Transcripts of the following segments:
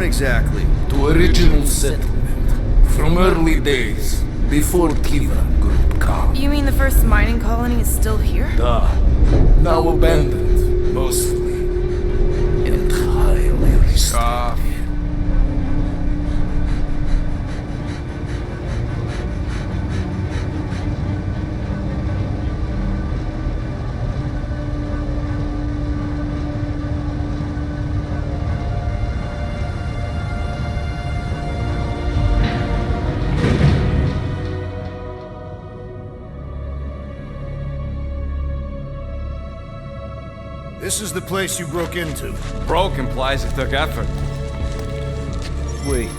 exactly? To original settlement. From early days, before Kiva Group come. You mean the first mining colony is still here? Now abandoned, mostly. Entirely restored. This is the place you broke into. Broke implies it took effort. Wait,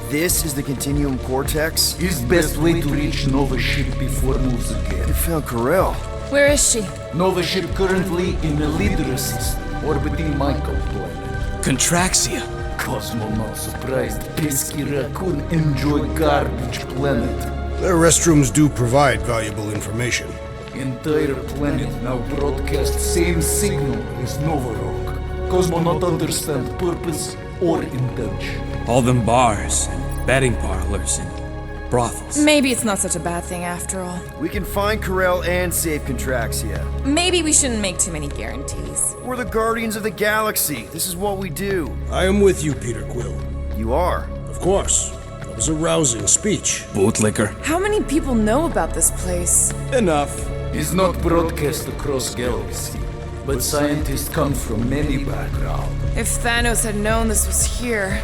this is the Continuum Cortex? Is best way to reach Nova ship before moves again. You found Corel. Where is she? Nova ship currently in the Leader system, orbiting Michael planet. Contraxia. Cosmo not surprised. Pesky raccoon enjoy garbage planet. Their restrooms do provide valuable information. Entire planet now broadcast same signal as Nova Rock. Cosmo not understand purpose or intention. All them bars and betting parlors and brothels. Maybe it's not such a bad thing after all. We can find Corel and save Contraxia. Maybe we shouldn't make too many guarantees. We're the Guardians of the Galaxy. This is what we do. I am with you, Peter Quill. You are. Of course. That was a rousing speech. Bootlicker. How many people know about this place? Enough. Is not broadcast across galaxy, but scientists come from many backgrounds. If Thanos had known this was here.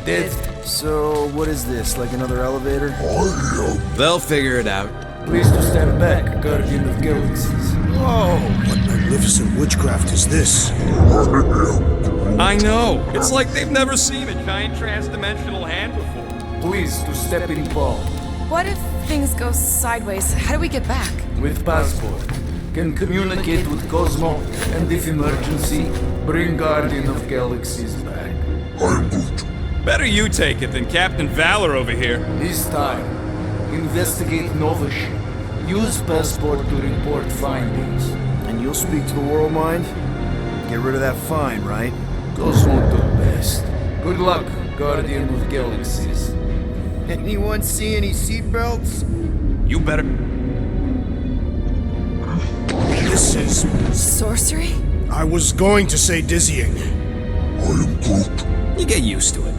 Dead. So, what is this? Like another elevator? They'll figure it out. Please to stand back, Guardian of Galaxies. Whoa! What magnificent witchcraft is this? I know. It's like they've never seen a giant trans-dimensional hand before. Please to step in palm. What if things go sideways? How do we get back? With passport. Can communicate with Cosmo, and if emergency, bring Guardian of Galaxies back. Better you take it than Captain Valor over here. This time, investigate Nova ship. Use passport to report findings. And you'll speak to the World Mind? Get rid of that fine, right? Cosmo do best. Good luck, Guardian of Galaxies. Anyone see any seatbelts? You better... This is... Sorcery? I was going to say dizzying. You get used to it.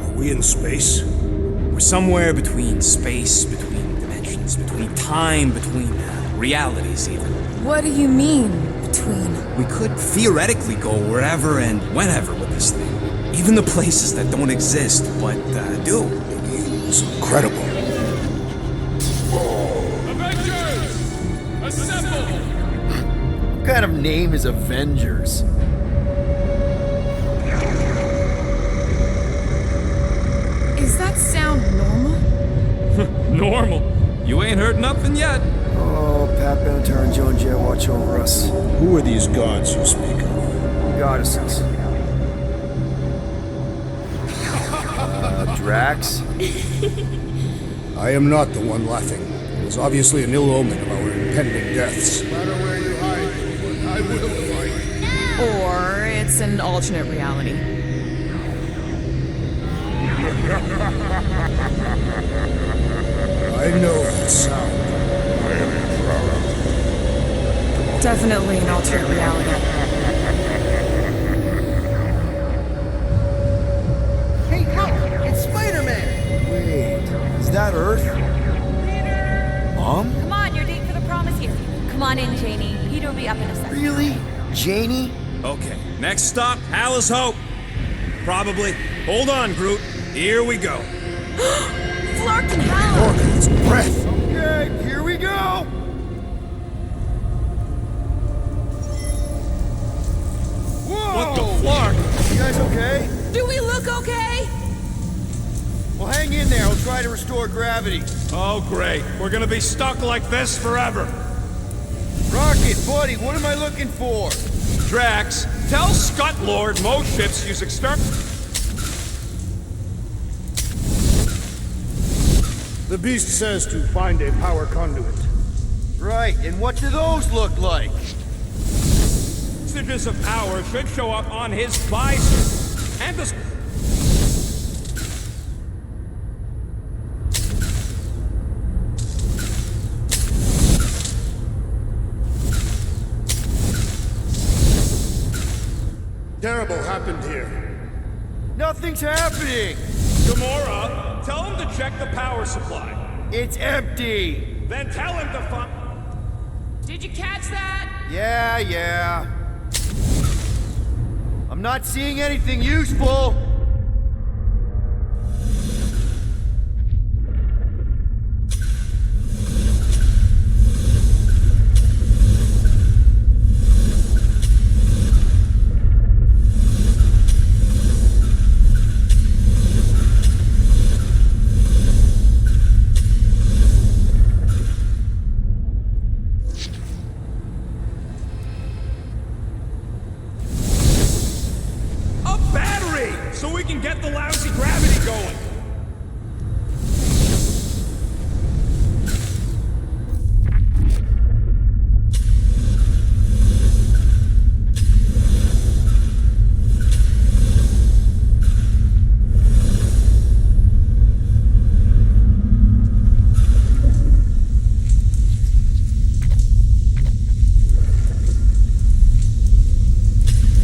Are we in space? We're somewhere between space, between dimensions, between time, between realities even. What do you mean, between? We could theoretically go wherever and whenever with this thing. Even the places that don't exist, but do. It's incredible. Avengers! Assemble! What kind of name is Avengers? Is that sound normal? Normal. You ain't heard nothing yet. Oh, Pat Benatar and Joan Jett watch over us. Who are these gods you speak of? Goddesses. Drax? I am not the one laughing. It is obviously an ill omen of our impending deaths. No matter where you hide, I will fight. Or it's an alternate reality. I know that sound. Definitely an alternate reality. Hey, look! It's Spider-Man! Wait, is that Earth? Mom? Come on, your date for the prom is here. Come on in, Janie. Peter will be up in a second. Really? Janie? Okay, next stop, Hala's Hope. Probably. Hold on, Groot. Here we go. Flark and Hal! It's breath. Okay, here we go! Whoa! What the flark? You guys okay? Do we look okay? Well, hang in there. I'll try to restore gravity. Oh, great. We're gonna be stuck like this forever. Rocket, buddy, what am I looking for? Drax, tell Scut Lord most ships use external... The beast says to find a power conduit. Right, and what do those look like? Messages of power should show up on his visor. And the... Terrible happened here. Nothing's happening! Gamora, tell him to check the power supply. It's empty! Then tell him to Did you catch that? Yeah. I'm not seeing anything useful! so we can get the lousy gravity going.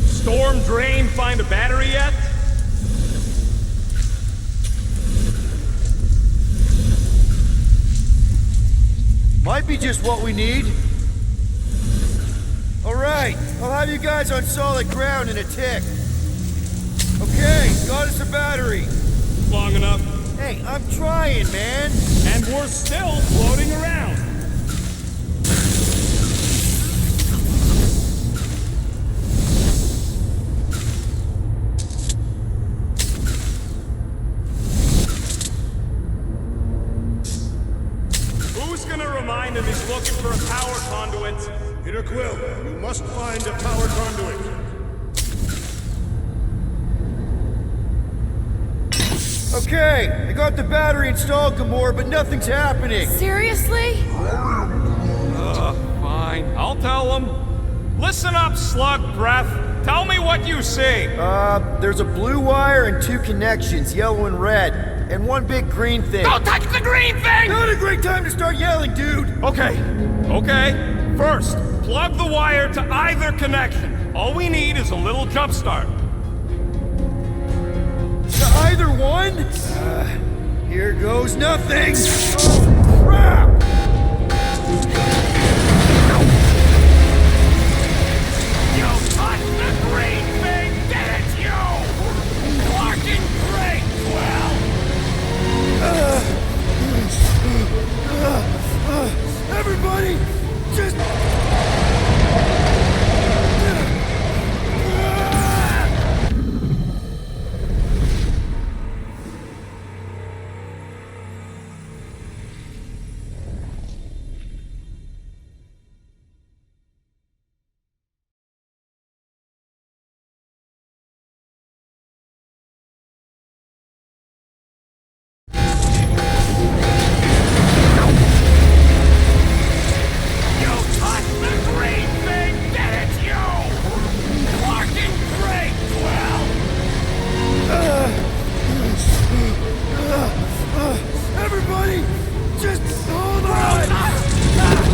Storm drain, find a battery yet? Might be just what we need. Alright, I'll have you guys on solid ground in a tick. Okay, got us a battery. Long enough. Hey, I'm trying, man. And we're still floating around. Who's gonna remind him he's looking for a power conduit? Peter Quill, you must find a power conduit. Okay, I got the battery installed, Gamora, but nothing's happening. Seriously? Fine. I'll tell him. Listen up, slug breath. Tell me what you see. There's a blue wire and two connections, yellow and red, and one big green thing. Don't touch the green thing! Not a great time to start yelling, dude! Okay. First, plug the wire to either connection. All we need is a little jump start. To either one? Here goes nothing! Oh, crap! You touched the green thing, did it, you? Fucking great, Quill! Everybody, just... Everybody, just hold on!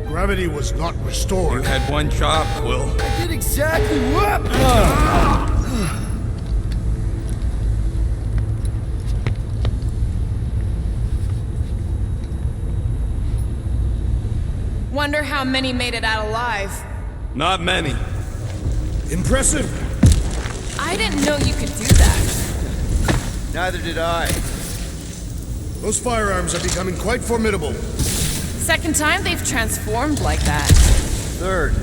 Gravity was not restored. You had one job, Quill. I did exactly what? Wonder how many made it out alive. Not many. Impressive. I didn't know you could do that. Neither did I. Those firearms are becoming quite formidable. Second time they've transformed like that. Third,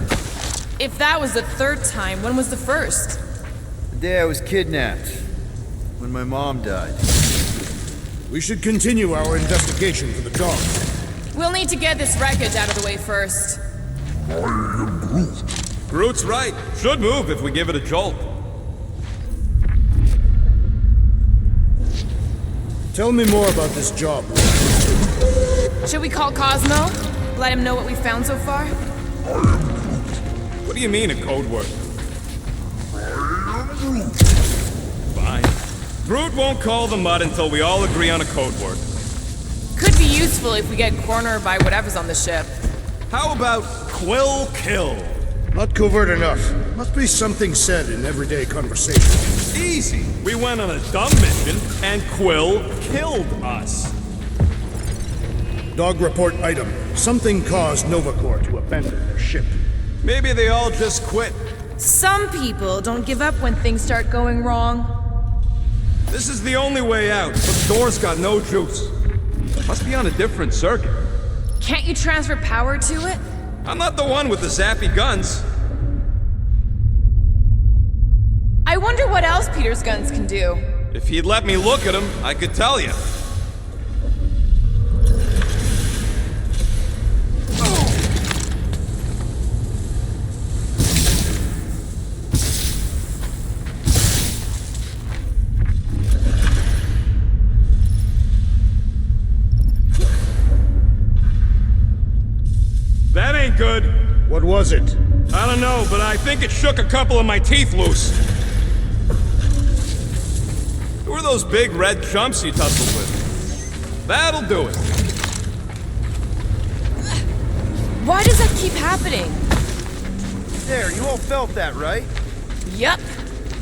If that was the third time, when was the first? the day I was kidnapped. When my mom died. We should continue our investigation for the dog. We'll need to get this wreckage out of the way first. Groot's right. Should move if we give it a jolt. Tell me more about this job. Should we call Cosmo? Let him know what we found so far? What do you mean, a code word? Fine. Groot won't call the mud until we all agree on a code word. Could be useful if we get cornered by whatever's on the ship. How about Quill Kill? Not covert enough. Must be something said in everyday conversation. Easy. We went on a dumb mission, and Quill killed us. Dog report item. Something caused Novacore to abandon their ship. Maybe they all just quit. Some people don't give up when things start going wrong. This is the only way out, but the door's got no juice. Must be on a different circuit. Can't you transfer power to it? I'm not the one with the zappy guns. I wonder what else Peter's guns can do. If he'd let me look at them, I could tell you. That ain't good. What was it? I don't know, but I think it shook a couple of my teeth loose. Who are those big red chumps you tussled with? That'll do it. Why does that keep happening? There, you all felt that, right? Yup.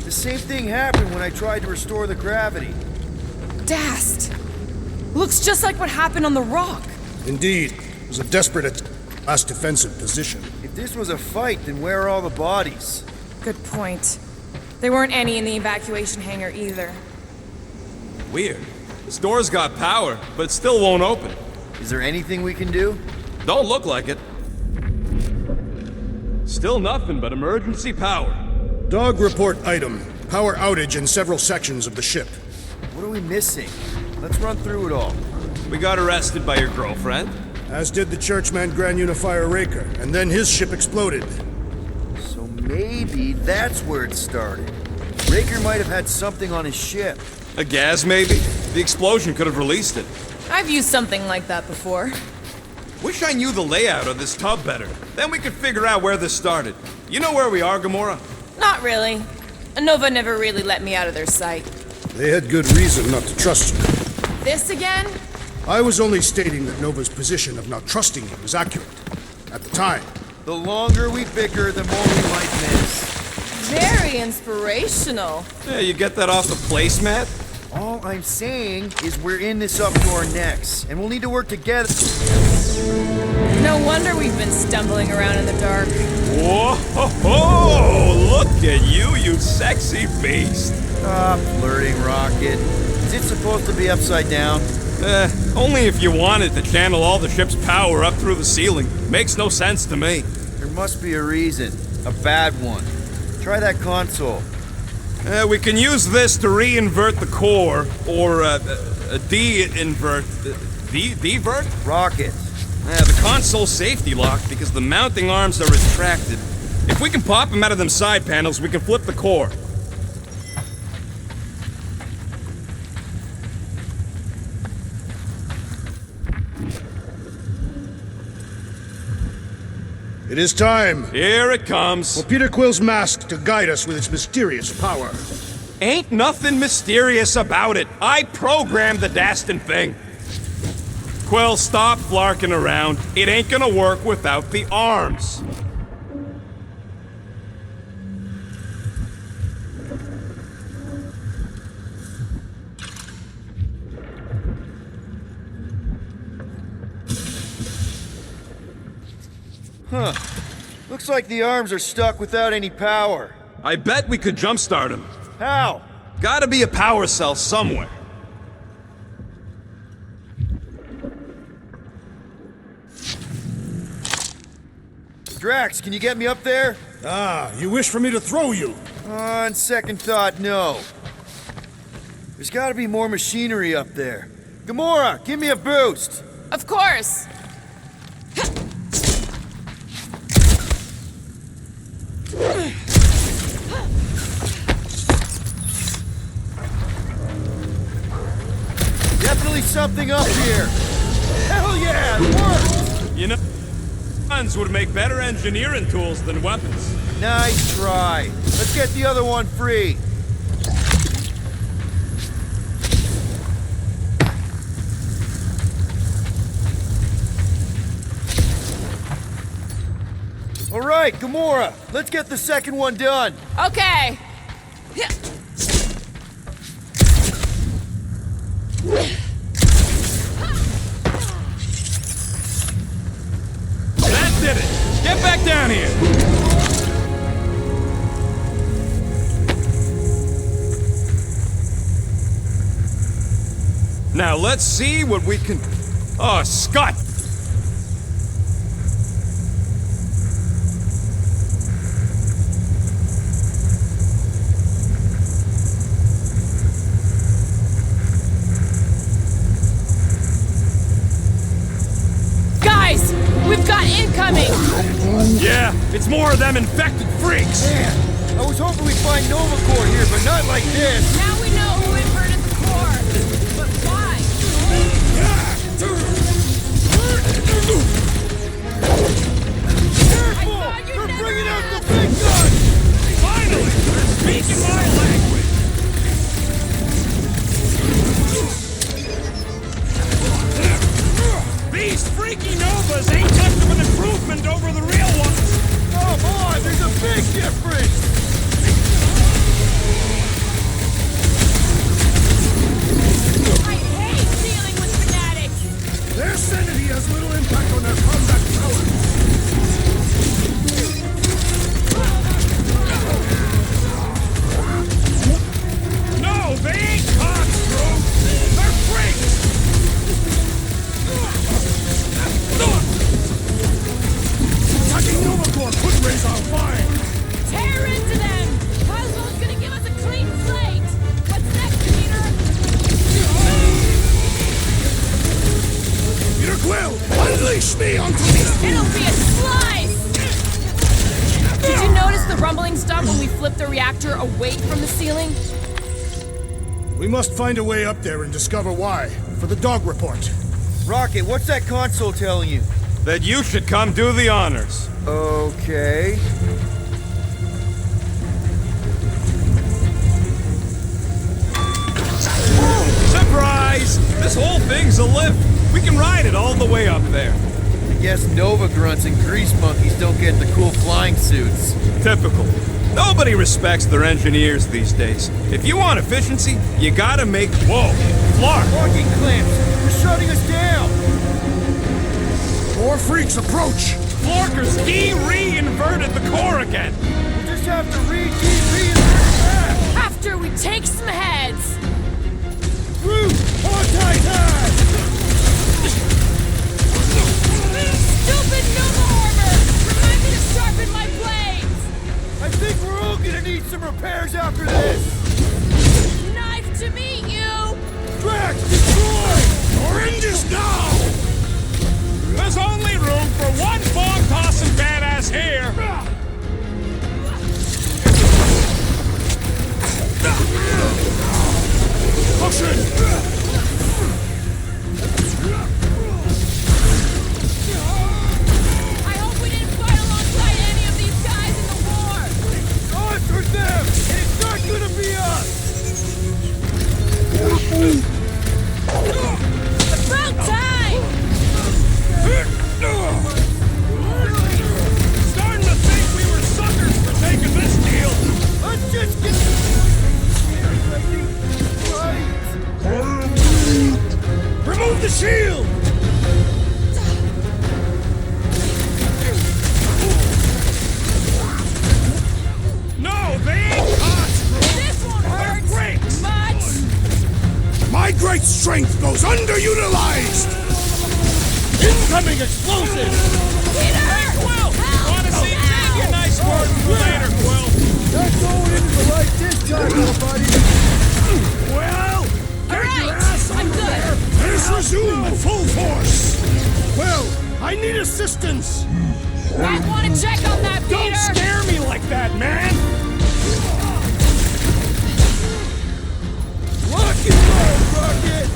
The same thing happened when I tried to restore the gravity. Dast. Looks just like what happened on the rock. Indeed. It was a desperate last defensive position. If this was a fight, then where are all the bodies? Good point. There weren't any in the evacuation hangar either. Weird. This door's got power, but it still won't open. Is there anything we can do? Don't look like it. Still nothing but emergency power. Dog report item. Power outage in several sections of the ship. What are we missing? Let's run through it all. We got arrested by your girlfriend. As did the Churchman Grand Unifier Raker, and then his ship exploded. So maybe that's where it started. Raker might have had something on his ship. A gas, maybe? The explosion could have released it. I've used something like that before. Wish I knew the layout of this tub better. Then we could figure out where this started. You know where we are, Gamora? Not really. Nova never really let me out of their sight. They had good reason not to trust you. This again? I was only stating that Nova's position of not trusting you was accurate. At the time. The longer we bicker, the more we might miss. Very inspirational. Yeah, you get that off the placemat? All I'm saying is we're in this up to our necks, and we'll need to work together. No wonder we've been stumbling around in the dark. Whoa, ho, ho! Look at you, you sexy beast. Stop flirting, Rocket. Is it supposed to be upside down? Only if you wanted to channel all the ship's power up through the ceiling. Makes no sense to me. There must be a reason. A bad one. Try that console. We can use this to re-invert the core, or de-invert... Divert? Rocket. The console's safety locked because the mounting arms are retracted. If we can pop them out of them side panels, we can flip the core. It is time Here it comes. for Peter Quill's mask to guide us with its mysterious power. Ain't nothing mysterious about it. I programmed the Dastin thing. Quill, stop flarking around. It ain't gonna work without the arms. Huh. Looks like the arms are stuck without any power. I bet we could jumpstart them. How? Gotta be a power cell somewhere. Drax, can you get me up there? Ah, you wish for me to throw you? On second thought, no. There's gotta be more machinery up there. Gamora, give me a boost! Of course. Get definitely something up here. Hell yeah, it worked! You know, guns would make better engineering tools than weapons. Nice try. Let's get the other one free. All right, Gamora, let's get the second one done. Okay. That did it! Get back down here! Now let's see what we can... Oh, Scott! Guys, we've got incoming! Yeah, it's more of them infected freaks! Man, I was hoping we'd find Nova Corps here, but not like this. Now we know who inverted the core. But why? Careful! thought you'd They're never bringing out the ask. big gun! Finally! They're speaking my language! These freaky Novas ain't much of an improvement over the real ones! Come on, there's a big difference! I hate dealing with fanatics! Their sanity has little impact on their combat prowess. No, they ain't cops, bro! They're freaks! Attacking Nova Corps could raise our fire. Tear into them! Cosmo's gonna give us a clean slate! What's next, Peter? Peter Quill, unleash me onto these It'll be a slice! Did you notice the rumbling stop when we flipped the reactor away from the ceiling? We must find a way up there and discover why. For the dog report. Rocket, what's that console telling you? That you should come do the honors. Okay. Surprise! This whole thing's a lift. We can ride it all the way up there. I guess Nova grunts and grease monkeys don't get the cool flying suits. Typical. Nobody respects their engineers these days. If you want efficiency, you gotta make... Whoa! Flark! Parking clamps! They're shutting us down! More freaks approach! Flarkers re-inverted the core again! We'll just have to re-invert back! After we take some heads! Root! On Titan! Stupid Nova armor! Remind me to sharpen my blades! I think we're all gonna need some repairs after this! Nice to meet you! Drax, destroy! Oranges now! There's only room for one bomb-tossing badass here! Caution! I hope we didn't fight alongside any of these guys in the war! Us or them! And it's not gonna be us! About time! Starting to think we were suckers for taking this deal! Let's just get... Remove the shield! No, they ain't cops, bro! This won't hurt freaks. much! My great strength goes underutilized! Incoming explosive! Peter! Quill! Help! Wanna see Help! your nice word later, Quill? Not going into the light this time, nobody! Well, All right, I'm good. let us resume at full force! Well, I need assistance! Might want to check on that, Peter! Don't scare me like that, man! Lock and roll, Rocket!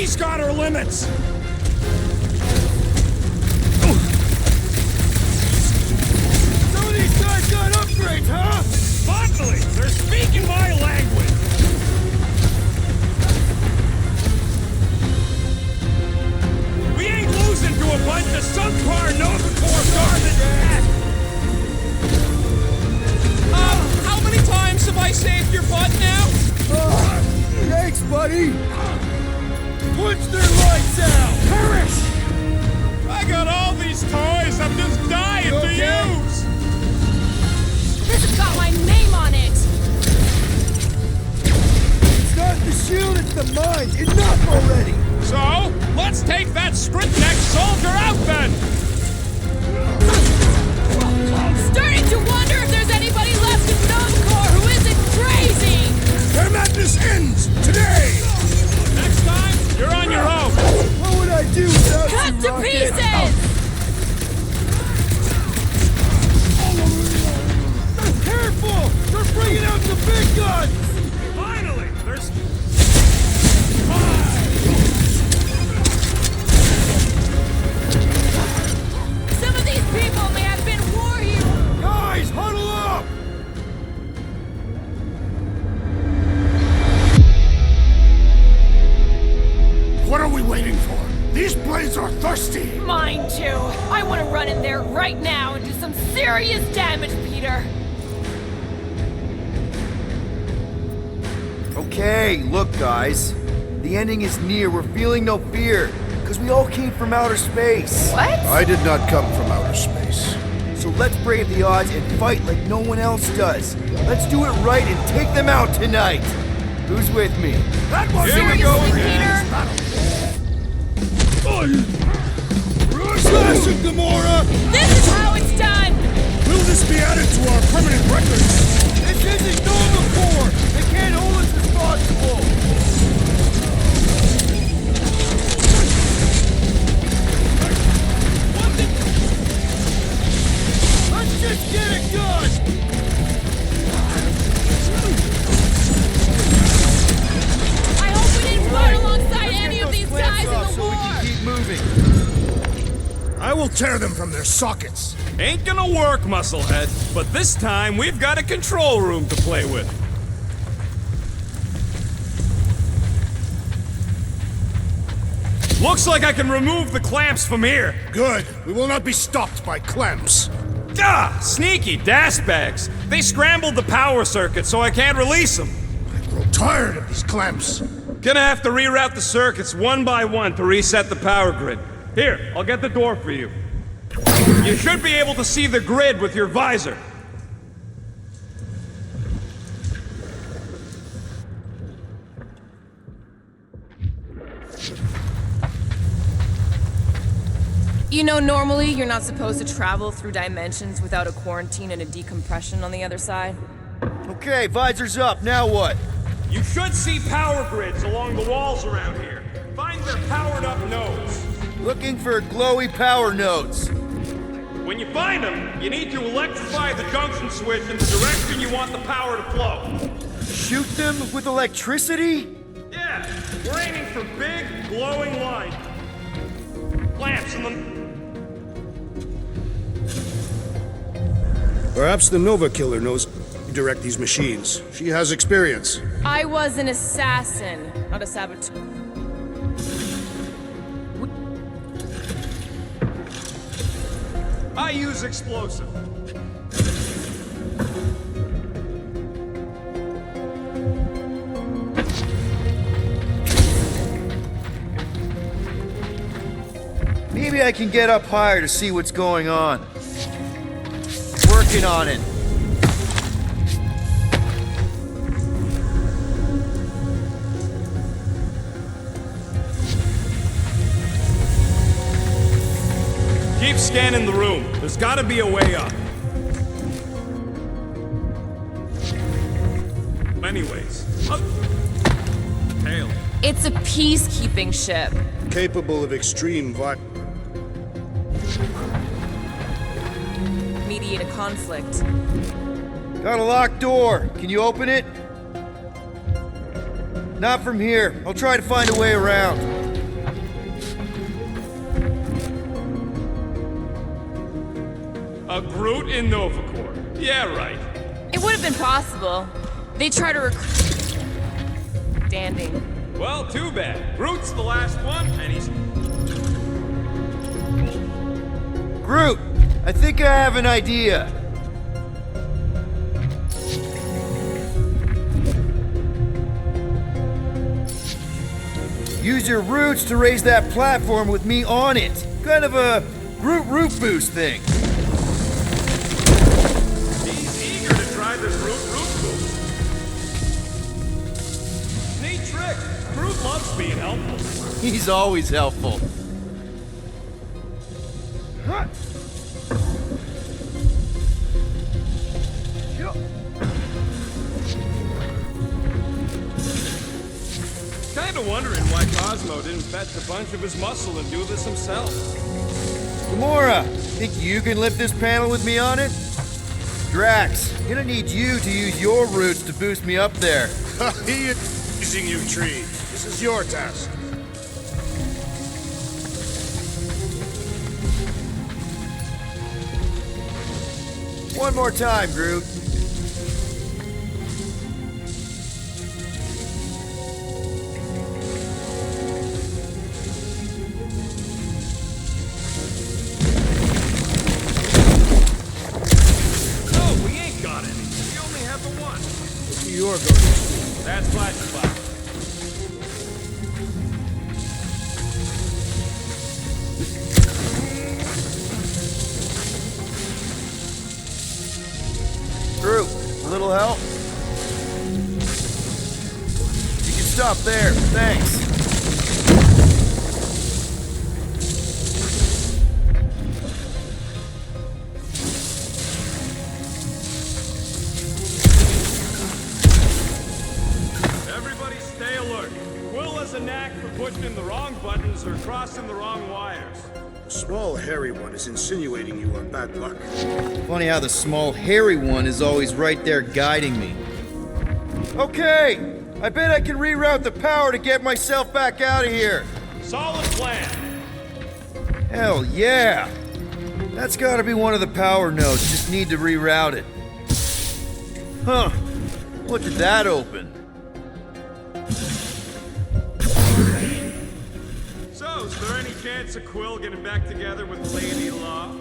She's got her limits! Some of these guys got upgrades, huh? Finally! They're speaking my language! We ain't losing to a bunch of subpar Novacore garbage! How many times have I saved your butt now? Thanks, buddy! Punch their lights out! Perish! I got all these toys I'm just dying to use! This has got my name on it! It's not the shield, it's the mines! Enough already! So, let's take that script-neck soldier out then! Starting to wonder if there's anybody left in Novacore who isn't crazy! Their madness ends today! Next time, you're on your own! What would I do without Cut you, to Rocket? pieces! Careful! They're bringing out the big guns! Finally! There's... Some of these people may have been war heroes! Guys, huddle up! What are we waiting for? These blades are thirsty! Mine too! I want to run in there right now and do some serious damage, Peter! Okay, look, guys. The ending is near. We're feeling no fear. Because we all came from outer space. What? I did not come from outer space. So let's brave the odds and fight like no one else does. Let's do it right and take them out tonight. Who's with me? That was Here we go Peter? Slash it, Gamora! This is how it's done! Will this be added to our permanent records? This isn't Novacore! They can't hold us responsible! Let's just get it done! I hope we didn't fight alongside any of these guys in the war! Keep moving. I will tear them from their sockets. Ain't gonna work, musclehead. But this time, we've got a control room to play with. Looks like I can remove the clamps from here. Good. We will not be stopped by clamps. Ah, sneaky dash bags. They scrambled the power circuit so I can't release them. I grow tired of these clamps. Gonna have to reroute the circuits one by one to reset the power grid. Here, I'll get the door for you. You should be able to see the grid with your visor. You know, normally you're not supposed to travel through dimensions without a quarantine and a decompression on the other side. Okay, visor's up. Now what? You should see power grids along the walls around here. Find their powered up nodes. Looking for glowy power nodes. When you find them, you need to electrify the junction switch in the direction you want the power to flow. Shoot them with electricity? Yeah, we're aiming for big, glowing lines. Lamps in them. Perhaps the Nova Killer knows how to direct these machines. She has experience. I was an assassin, not a saboteur. I use explosive. Maybe I can get up higher to see what's going on. Working on it. Keep scanning the room. There's gotta be a way up. Anyways, up. Tail. It's a peacekeeping ship. Capable of extreme Mediate a conflict. Got a locked door. Can you open it? Not from here. I'll try to find a way around. A Groot in Novacore. Yeah, right. It would have been possible. They try to recruit. Standing. Well, too bad. Groot's the last one, and he's... Groot, I think I have an idea. Use your roots to raise that platform with me on it. Kind of a Groot root boost thing. He's eager to try this root boost. Neat trick. Groot loves being helpful. He's always helpful. Kinda wondering why Cosmo didn't fetch a bunch of his muscle and do this himself. Gamora, think you can lift this panel with me on it? Drax, gonna need you to use your roots to boost me up there. He is using you, Tree. This is your task. One more time, Groot. No, we ain't got any. We only have the one. You're going. That's classified. Groot, a little help? You can stop there, thanks. Everybody stay alert. Quill has a knack for pushing the wrong buttons or crossing the wrong wires. The small, hairy one is insinuating you are bad luck. Funny how the small, hairy one is always right there guiding me. Okay, I bet I can reroute the power to get myself back out of here. Solid plan. Hell yeah! That's gotta be one of the power nodes, just need to reroute it. Huh, look at that open. So, is there any chance of Quill getting back together with Lady Law?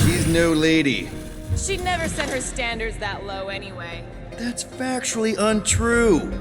She's no lady. She'd never set her standards that low anyway. That's factually untrue.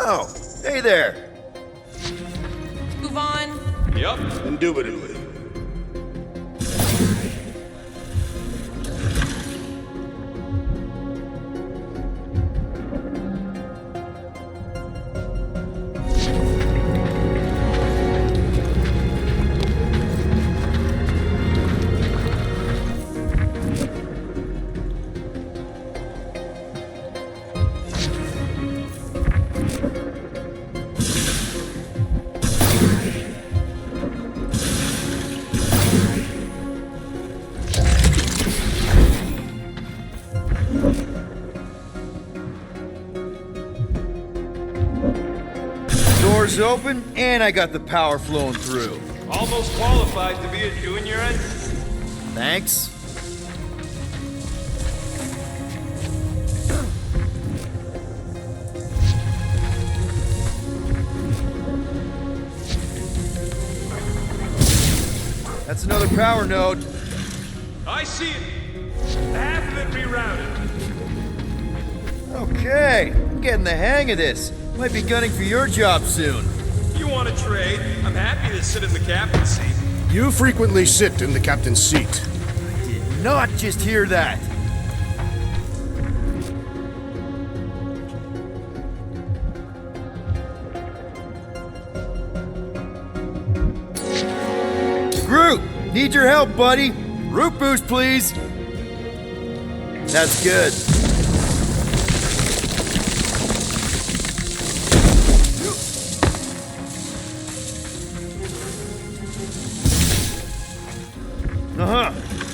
Oh, hey there. Move on. Yup. Indubitably. Doors open, and I got the power flowing through. Almost qualified to be a junior engineer. Thanks. That's another power node. I see it. Half of it rerouted. Okay, I'm getting the hang of this. Might be gunning for your job soon. You want to trade? I'm happy to sit in the captain's seat. You frequently sit in the captain's seat. Did not just hear that. Groot, need your help, buddy. Root boost, please. That's good.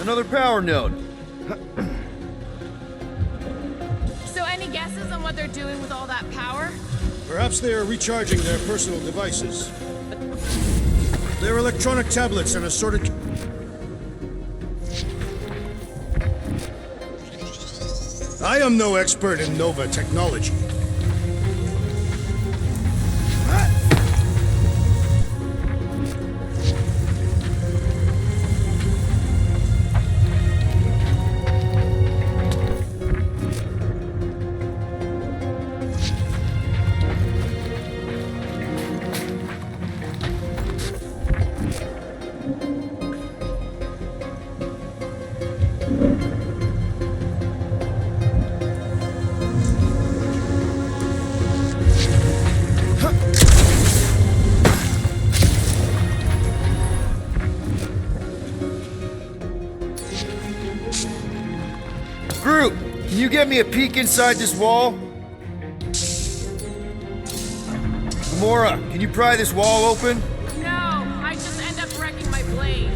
Another power node. So any guesses on what they're doing with all that power? Perhaps they are recharging their personal devices. Their electronic tablets and assorted... I am no expert in Nova technology. Groot, can you get me a peek inside this wall? Gamora, can you pry this wall open? No, I just end up wrecking my blade.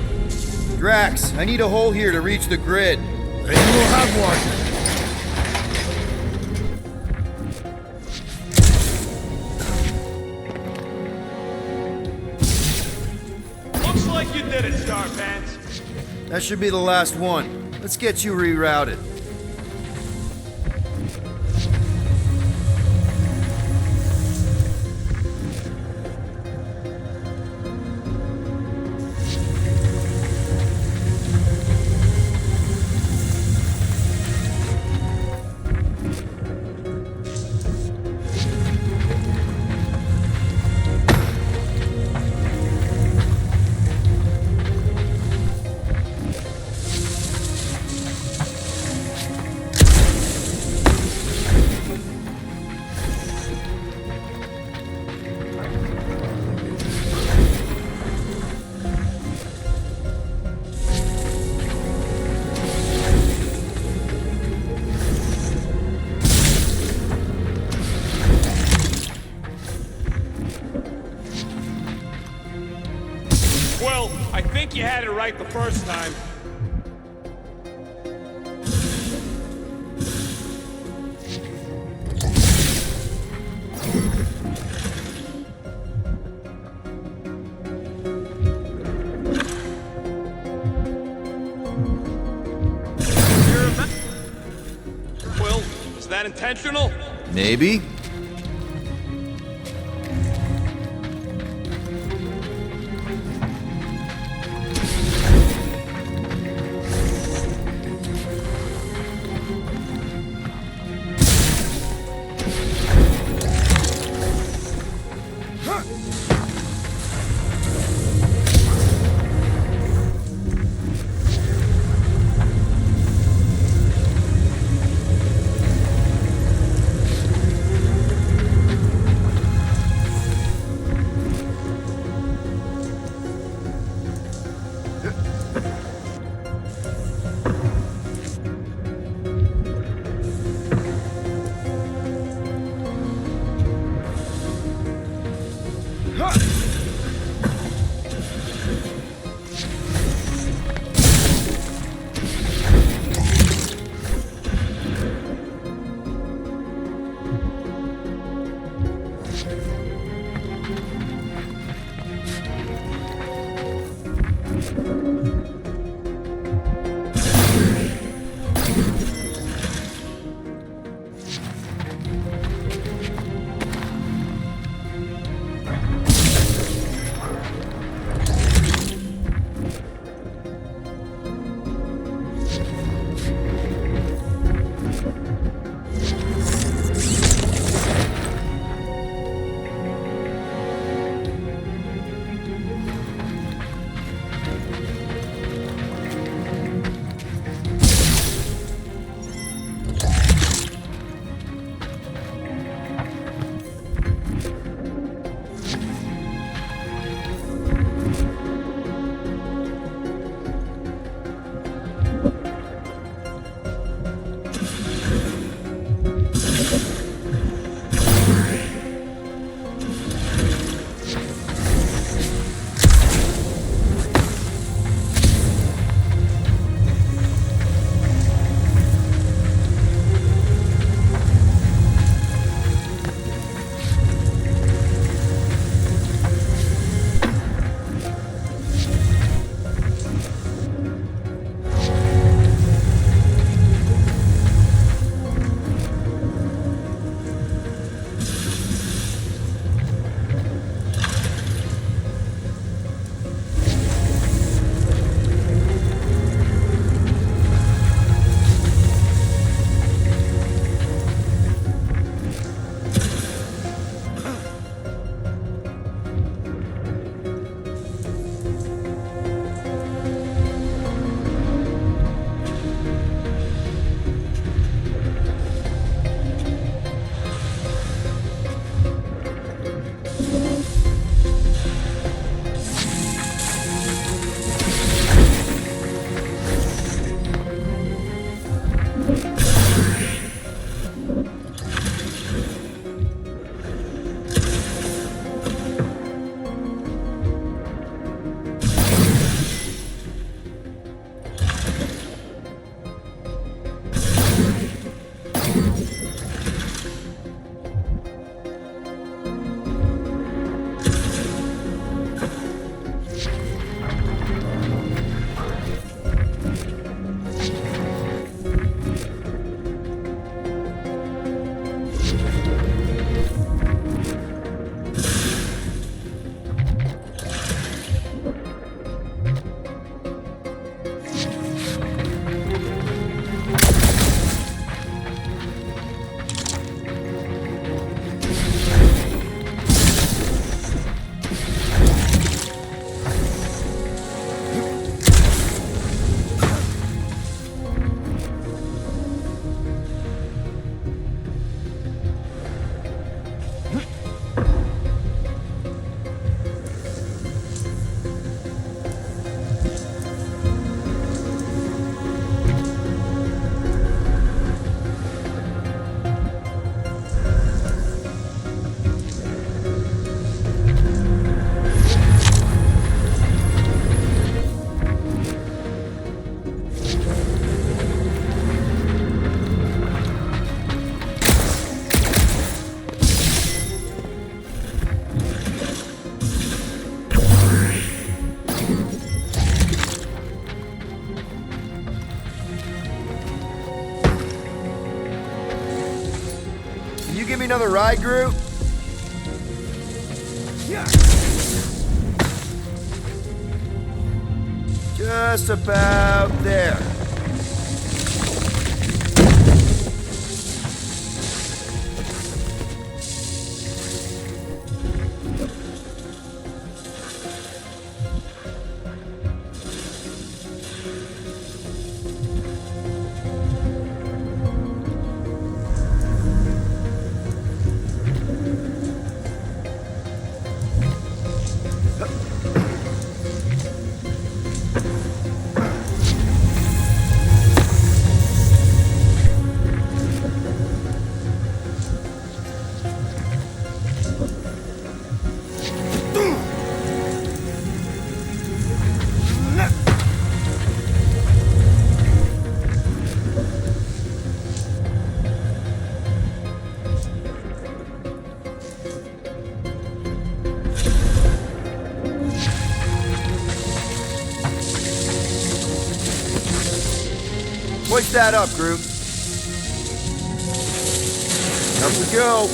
Drax, I need a hole here to reach the grid. Then you will have one. Looks like you did it, Starpants. That should be the last one. Let's get you rerouted. Well, I think you had it right the first time. Well, is that intentional? Maybe. another ride, Groot? Just about there. Push that up, Groot. Up we go.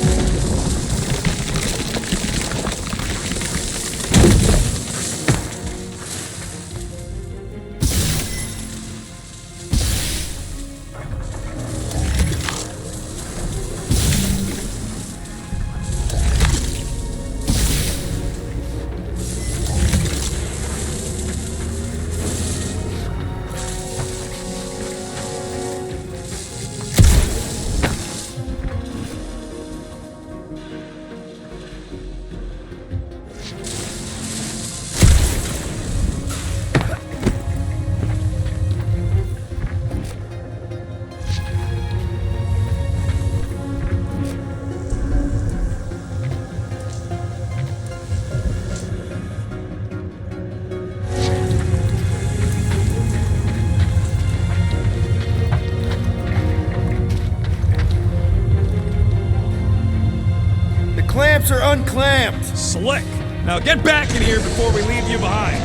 Clamps are unclamped. Slick. Now get back in here before we leave you behind.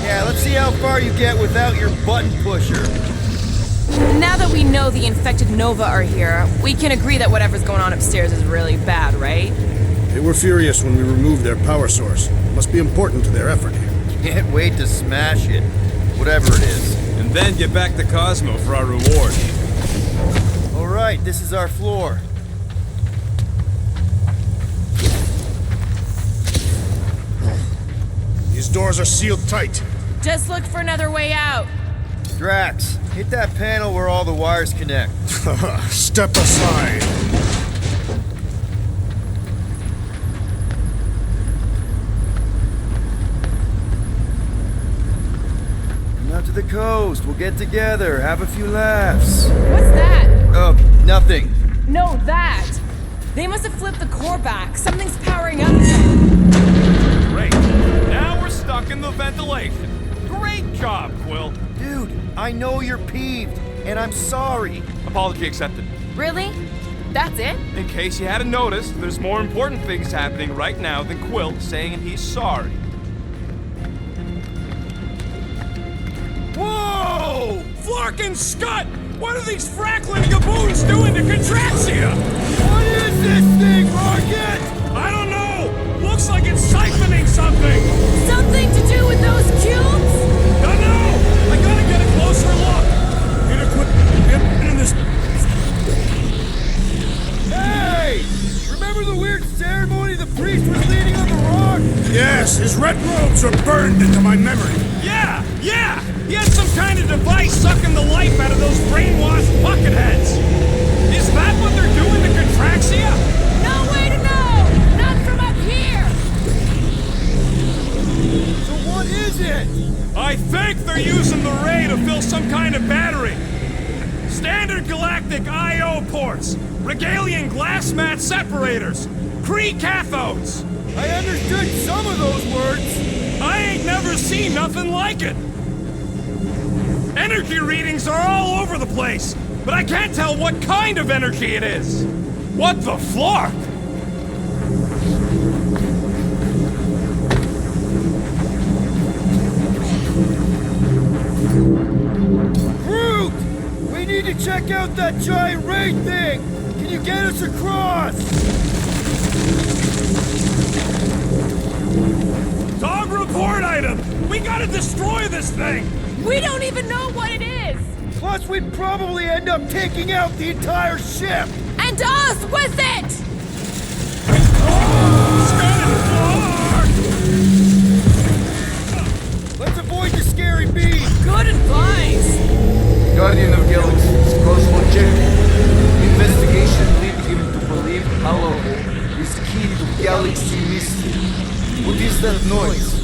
Yeah, let's see how far you get without your button pusher. Now that we know the infected Nova are here, we can agree that whatever's going on upstairs is really bad, right? They were furious when we removed their power source. Must be important to their effort here. Can't wait to smash it. Whatever it is. And then get back to Cosmo for our reward. All right, this is our floor. These doors are sealed tight. Just look for another way out. Drax, hit that panel where all the wires connect. Step aside. Come out to the coast. We'll get together, have a few laughs. What's that? Nothing. No, that. They must have flipped the core back. Something's powering up again. Great. Now we're stuck in the ventilation. Great job, Quill. Dude, I know you're peeved, and I'm sorry. Apology accepted. Really? That's it? In case you hadn't noticed, there's more important things happening right now than Quill saying he's sorry. Whoa! Flark and Scud! What are these frackling gaboons doing to Contraxia? What is this thing, Rocket? I don't know! Looks like it's siphoning something! Something to do with those cubes? Don't know! I gotta get a closer look! Need to quit in this. Hey! Remember the weird ceremony the priest was leading on the rock? Yes, his red robes are burned into my memory. Yeah! He had some kind of device sucking the life out of those brainwashed bucketheads! Is that what they're doing to Contraxia? No way to know! Not from up here! So what is it? I think they're using the ray to fill some kind of battery. Standard galactic I/O ports, Regalian glass mat separators, Kree cathodes. I understood some of those words. I ain't never seen nothing like it. Energy readings are all over the place, but I can't tell what kind of energy it is. What the flark? Groot! We need to check out that giant ray thing! Can you get us across? support item! We gotta destroy this thing! We don't even know what it is! Plus, we'd probably end up taking out the entire ship! And us with it! Let's avoid the scary beam! Good advice! Guardian of Galaxies, Cosmo check. Investigation lead him to believe Halo is key to galaxy mystery. What is that noise?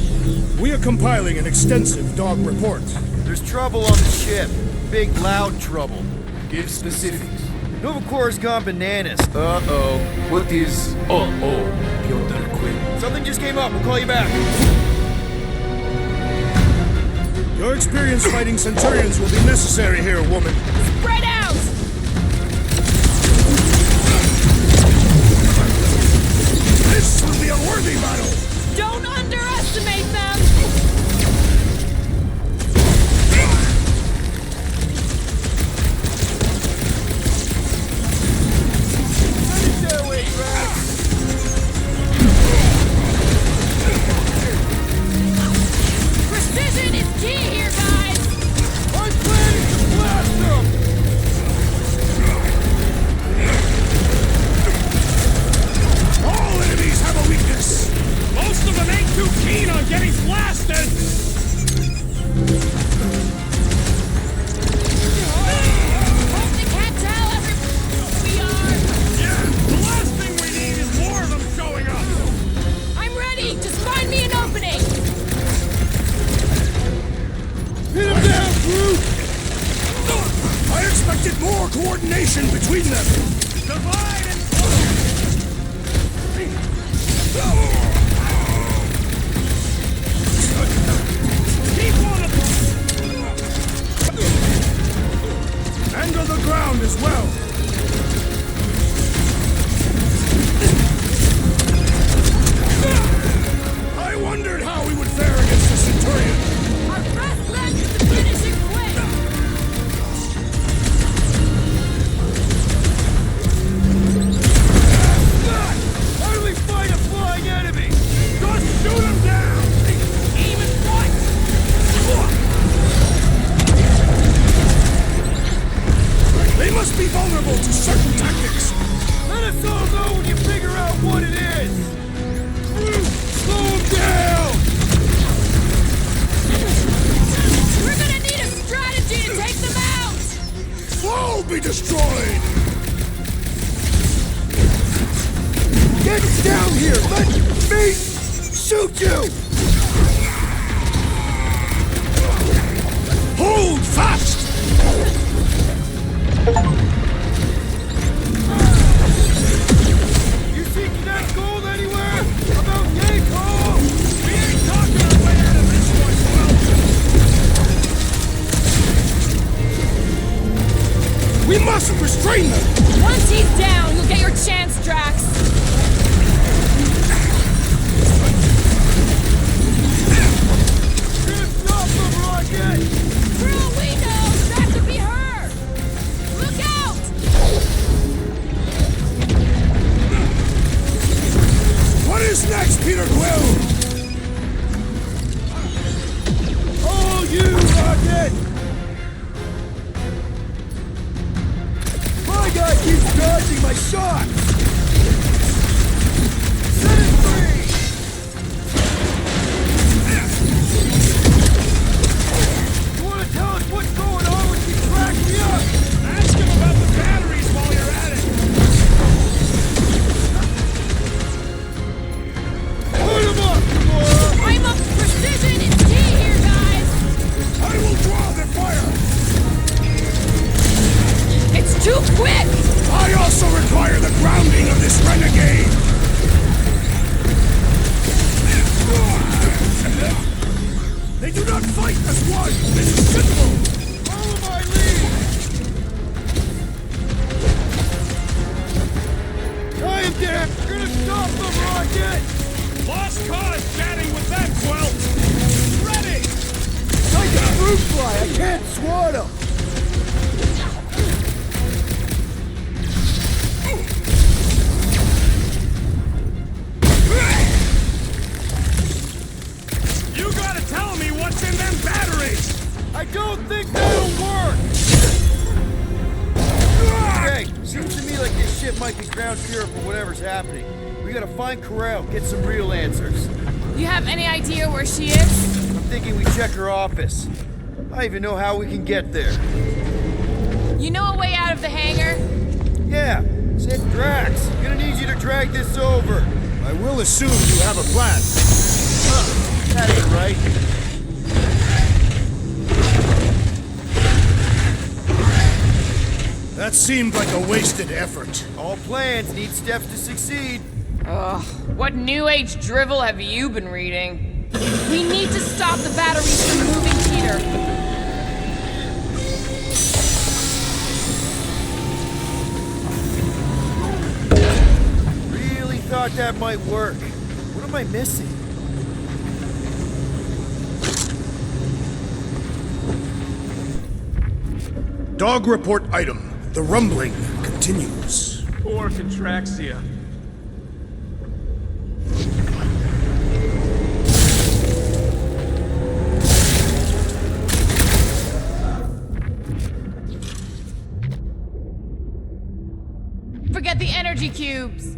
We are compiling an extensive dog report. There's trouble on the ship. Big, loud trouble. Give specifics. Nova Corps gone bananas. Uh-oh. What is uh-oh, Piotr Quill? Something just came up. We'll call you back. Your experience fighting Centurions will be necessary here, woman. Spread out! This will be a worthy battle! Don't underestimate them! Precision is key here, guys! I'm planning to blast them! All enemies have a weakness! Most of them ain't too keen on getting blasted! Hope they can't tell we are! Yeah, the last thing we need is more of them showing up! I'm ready! Just find me an opening! Hit him down, crew! I expected more coordination between them! Divide and keep on it! And on the ground as well! I wondered how we would fare against the Centurion! Our best bet is to finish it quick! How do we fight a flying enemy? Just shoot them down! Aim it once! They must be vulnerable to certain tactics! Let us all know when you figure out what it is! Crew, slow him down! We're gonna need a strategy to take them out! All be destroyed! Get down here! Let me shoot you! Hold fast! You see Cadet Gold anywhere? About Yank home! We ain't talking our way out of this one, Quill! We must restrain them! Once he's down, you'll get your chance, Drax! Gonna stop them, Rocket! For all we know, that could be her! Look out! What is next, Peter Quill? Oh, you, Rocket! My guy keeps dodging my shots! Set it free! You wanna tell us what's going on when you crack me up? Ask him about the batteries while you're at it! Put him up, Gamora! I'm up! Precision is key here, guys! I will draw their fire! It's too quick! I also require the grounding of this renegade! They do not fight as one! This is simple! Follow my lead! Tie him down! You're gonna stop them, Rocket! Lost cause chatting with that, Quill! Ready! Like a fruit fly, I can't swat him! You might be ground zero for whatever's happening. We gotta find Corral, get some real answers. You have any idea where she is? I'm thinking we check her office. I even know how we can get there. You know a way out of the hangar? Yeah, send Drax. Gonna need you to drag this over. I will assume you have a plan. Huh, that ain't right. That seemed like a wasted effort. All plans need steps to succeed. Ugh, what new age drivel have you been reading? We need to stop the batteries from moving, Peter. Really thought that might work. What am I missing? Dog report item. The rumbling continues. Poor Contraxia. Forget the energy cubes.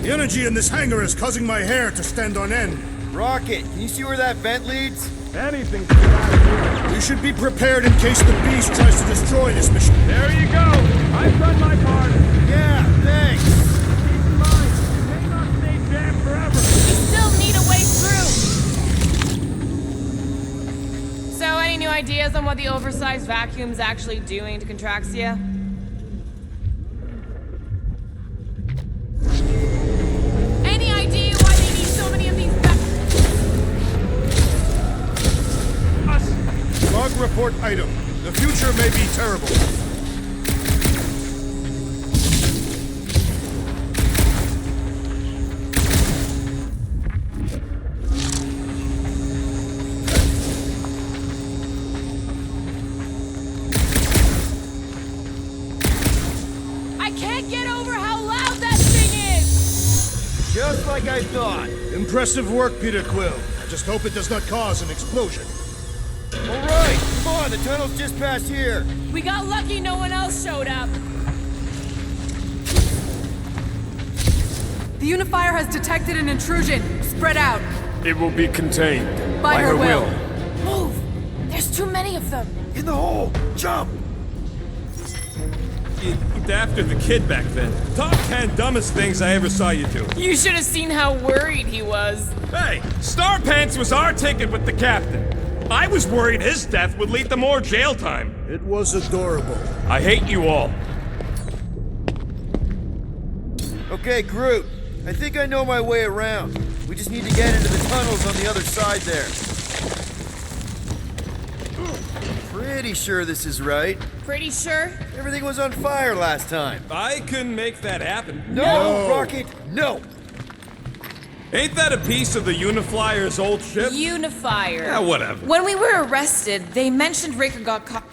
The energy in this hangar is causing my hair to stand on end. Rocket, can you see where that vent leads? Anything to get out of here. We should be prepared in case the beast tries to destroy this mission. There you go. I've done my part. Yeah, thanks. Keep in mind, it may not stay jammed forever. We still need a way through. So, any new ideas on what the oversized vacuum's actually doing to Contraxia? Any idea why they need so many of these Log report item. The future may be terrible. I can't get over how loud that thing is! Just like I thought. Impressive work, Peter Quill. I just hope it does not cause an explosion. All right, come on, the tunnel's just past here. We got lucky no one else showed up. The Unifier has detected an intrusion. Spread out. It will be contained. By her will. Move! There's too many of them. In the hole, jump! You looked after the kid back then. Top 10 dumbest things I ever saw you do. You should have seen how worried he was. Hey, Star Pants was our ticket with the captain. I was worried his death would lead to more jail time. It was adorable. I hate you all. Okay, Groot. I think I know my way around. We just need to get into the tunnels on the other side there. Pretty sure this is right. Pretty sure? Everything was on fire last time. I couldn't make that happen. No, Rocket, no! Ain't that a piece of the Uniflyer's old ship? Unifier. Yeah, whatever. When we were arrested, they mentioned Raker got caught.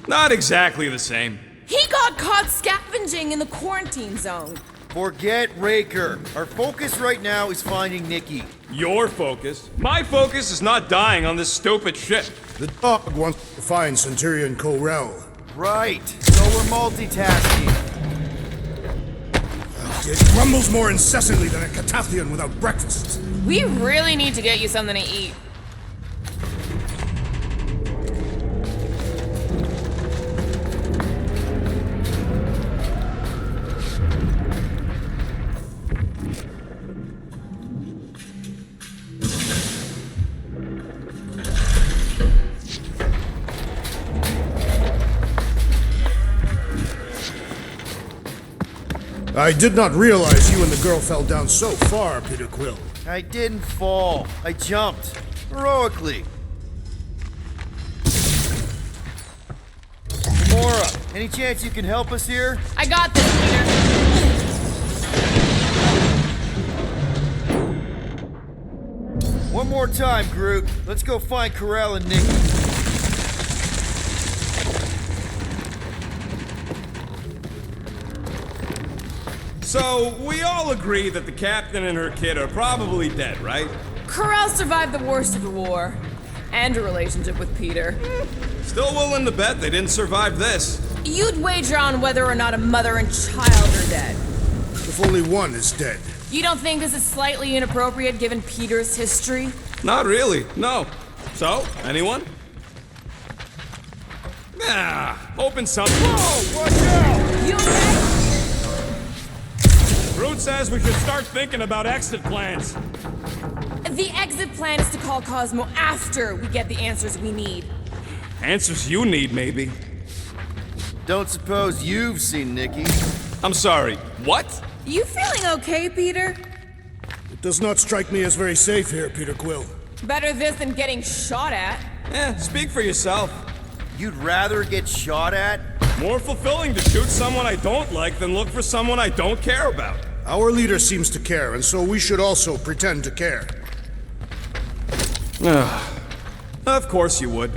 Not exactly the same. He got caught scavenging in the quarantine zone. Forget Raker. Our focus right now is finding Nikki. Your focus. My focus is not dying on this stupid ship. The dog wants to find Centurion Corell. Right. So we're multitasking. It grumbles more incessantly than a Catathian without breakfast. We really need to get you something to eat. I did not realize you and the girl fell down so far, Peter Quill. I didn't fall. I jumped. Heroically. Gamora, any chance you can help us here? I got this, Peter. One more time, Groot. Let's go find Corell and Nikki. So, we all agree that the captain and her kid are probably dead, right? Corral survived the worst of the war. And a relationship with Peter. Still willing to bet they didn't survive this. You'd wager on whether or not a mother and child are dead. If only one is dead. You don't think this is slightly inappropriate given Peter's history? Not really, no. So, anyone? Open something. Whoa, watch out! You okay? Brute says we should start thinking about exit plans. The exit plan is to call Cosmo after we get the answers we need. Answers you need, maybe. Don't suppose you've seen Nikki? I'm sorry, what? You feeling okay, Peter? It does not strike me as very safe here, Peter Quill. Better this than getting shot at. Speak for yourself. You'd rather get shot at? More fulfilling to shoot someone I don't like than look for someone I don't care about. Our leader seems to care, and so we should also pretend to care. Of course you would.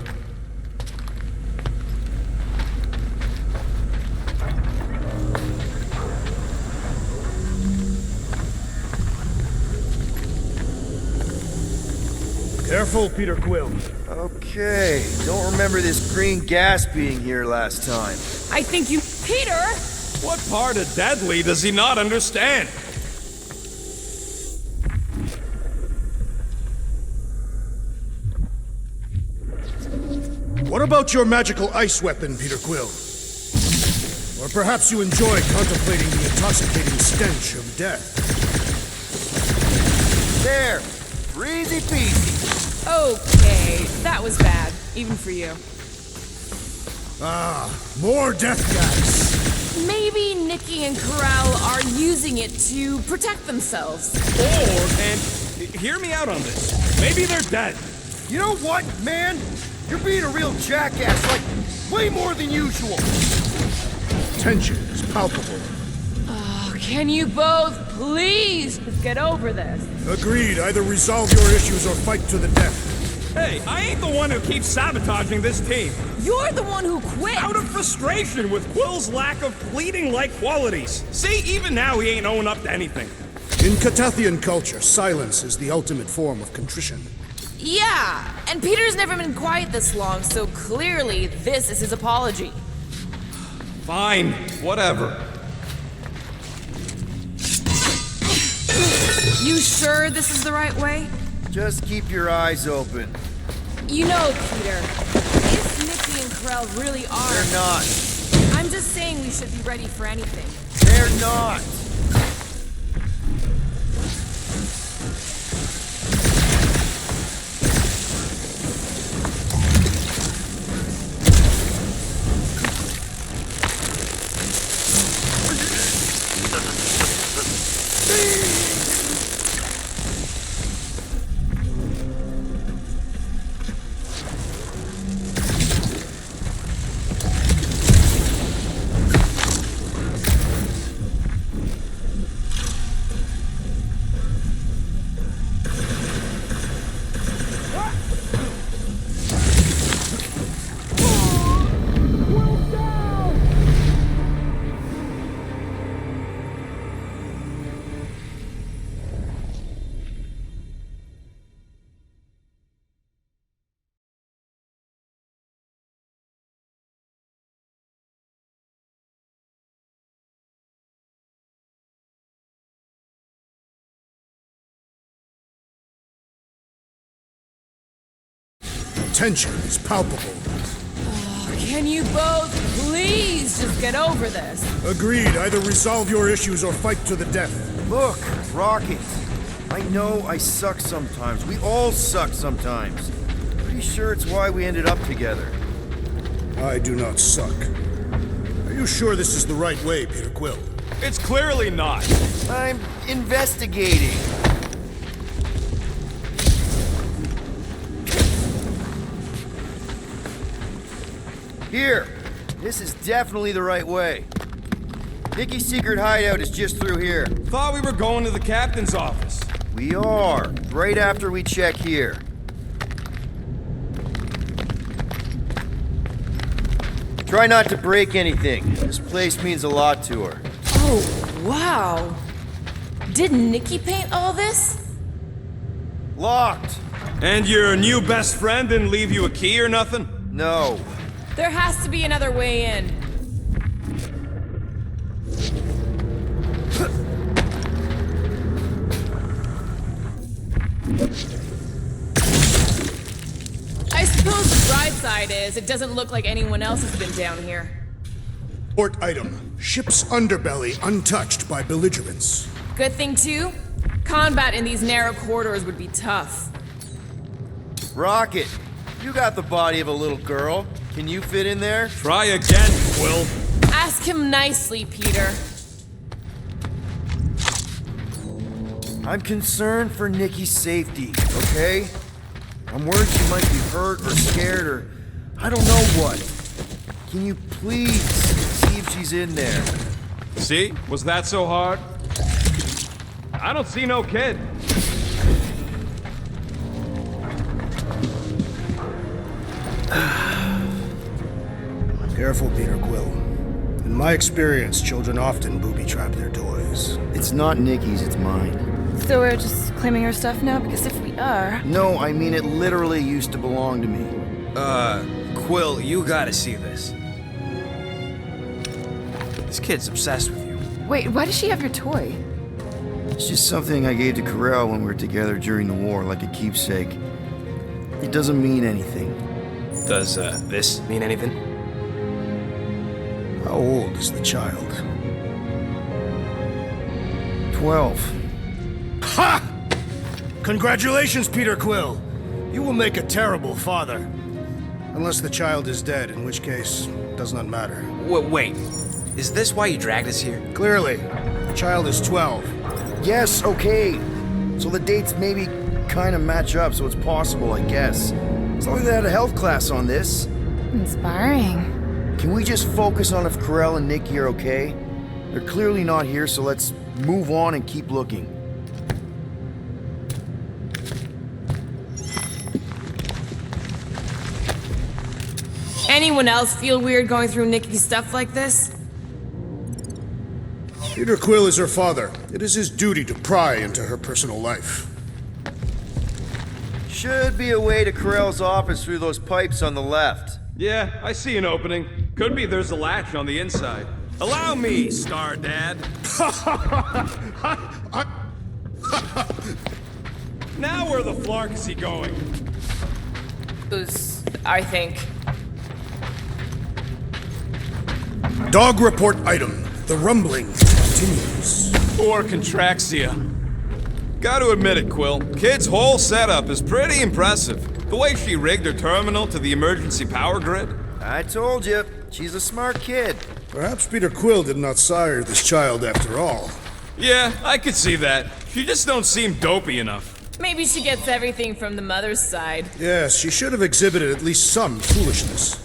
Careful, Peter Quill. Okay, don't remember this green gas being here last time. I think you... Peter! What part of deadly does he not understand? What about your magical ice weapon, Peter Quill? Or perhaps you enjoy contemplating the intoxicating stench of death. There! Easy peasy! Okay, that was bad, even for you. More death gas! Maybe Nikki and Corral are using it to protect themselves. And hear me out on this. Maybe they're dead. You know what, man? You're being a real jackass, like, way more than usual! Tension is palpable. Can you both please just get over this? Agreed. Either resolve your issues or fight to the death. Hey, I ain't the one who keeps sabotaging this team. You're the one who quit! Out of frustration with Quill's lack of pleading-like qualities. See, even now he ain't owing up to anything. In Catathian culture, silence is the ultimate form of contrition. Yeah, and Peter's never been quiet this long, so clearly this is his apology. Fine, whatever. You sure this is the right way? Just keep your eyes open. You know, Peter, if Nikki and Corral really are... They're not. I'm just saying we should be ready for anything. They're not. Tension is palpable. Can you both please just get over this? Agreed. Either resolve your issues or fight to the death. Look, Rocket. I know I suck sometimes. We all suck sometimes. Pretty sure it's why we ended up together. I do not suck. Are you sure this is the right way, Peter Quill? It's clearly not. I'm investigating. Here. This is definitely the right way. Nikki's secret hideout is just through here. Thought we were going to the captain's office. We are. Right after we check here. Try not to break anything. This place means a lot to her. Oh, Wow. Did Nikki paint all this? Locked. And your new best friend didn't leave you a key or nothing? No. There has to be another way in. I suppose the bright side is it doesn't look like anyone else has been down here. Port item. Ship's underbelly untouched by belligerents. Good thing, too, combat in these narrow corridors would be tough. Rocket, you got the body of a little girl. Can you fit in there? Try again, Quill. Ask him nicely, Peter. I'm concerned for Nikki's safety, okay? I'm worried she might be hurt or scared or I don't know what. Can you please see if she's in there? See? Was that so hard? I don't see no kid. Careful, Peter Quill. In my experience, children often booby-trap their toys. It's not Nikki's, it's mine. So we're just claiming her stuff now? Because if we are... No, I mean it literally used to belong to me. Quill, you gotta see this. This kid's obsessed with you. Wait, why does she have your toy? It's just something I gave to Corel when we were together during the war, like a keepsake. It doesn't mean anything. Does, this mean anything? How old is the child? 12. Ha! Congratulations, Peter Quill. You will make a terrible father. Unless the child is dead, in which case, it does not matter. Wait. Is this why you dragged us here? Clearly, the child is 12. Yes, okay. So the dates maybe kind of match up, so it's possible, I guess. As long as they had a health class on this. Inspiring. Can we just focus on if Corel and Nikki are okay? They're clearly not here, so let's move on and keep looking. Anyone else feel weird going through Nikki's stuff like this? Peter Quill is her father. It is his duty to pry into her personal life. Should be a way to Corel's office through those pipes on the left. Yeah, I see an opening. Could be there's a latch on the inside. Allow me, Star Dad. Now where the flark is he going? I think. Dog report item. The rumbling continues. Or Contraxia. Gotta admit it, Quill. Kid's whole setup is pretty impressive. The way she rigged her terminal to the emergency power grid. I told you, she's a smart kid. Perhaps Peter Quill did not sire this child after all. Yeah, I could see that. She just don't seem dopey enough. Maybe she gets everything from the mother's side. Yes, she should have exhibited at least some foolishness.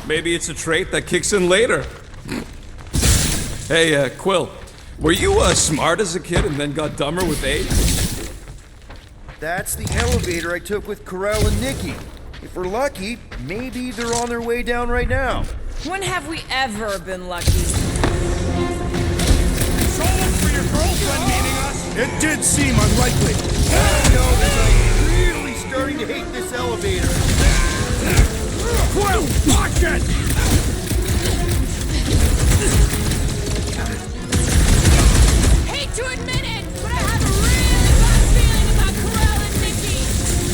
Maybe it's a trait that kicks in later. Hey, Quill, were you smart as a kid and then got dumber with age? That's the elevator I took with Corel and Nikki. If we're lucky, maybe they're on their way down right now. When have we ever been lucky? For your girlfriend meeting us? It did seem unlikely. I know that I'm really starting to hate this elevator. Quill, watch it! Hate to admit it, but I have a really bad feeling about Corel and Nikki.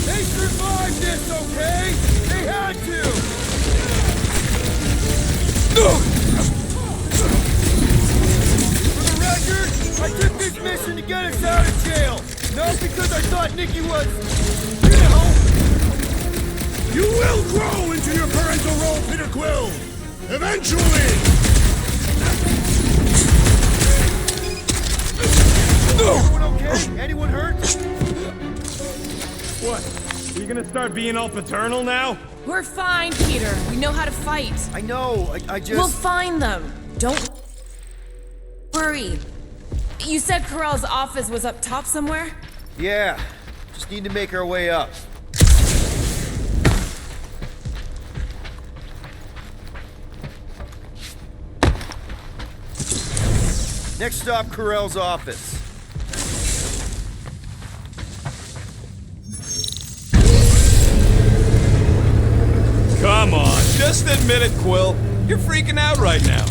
They survived this, okay? They had to! For the record, I took this mission to get us out of jail. Not because I thought Nikki was, you know... You will grow into your parental role, Peter Quill! Eventually! Everyone okay? Anyone hurt? What? You gonna start being all paternal now? We're fine, Peter. We know how to fight. I know, I just... We'll find them. Don't worry. You said Corel's office was up top somewhere? Yeah, just need to make our way up. Next stop, Carell's office. Come on, just admit it, Quill. You're freaking out right now.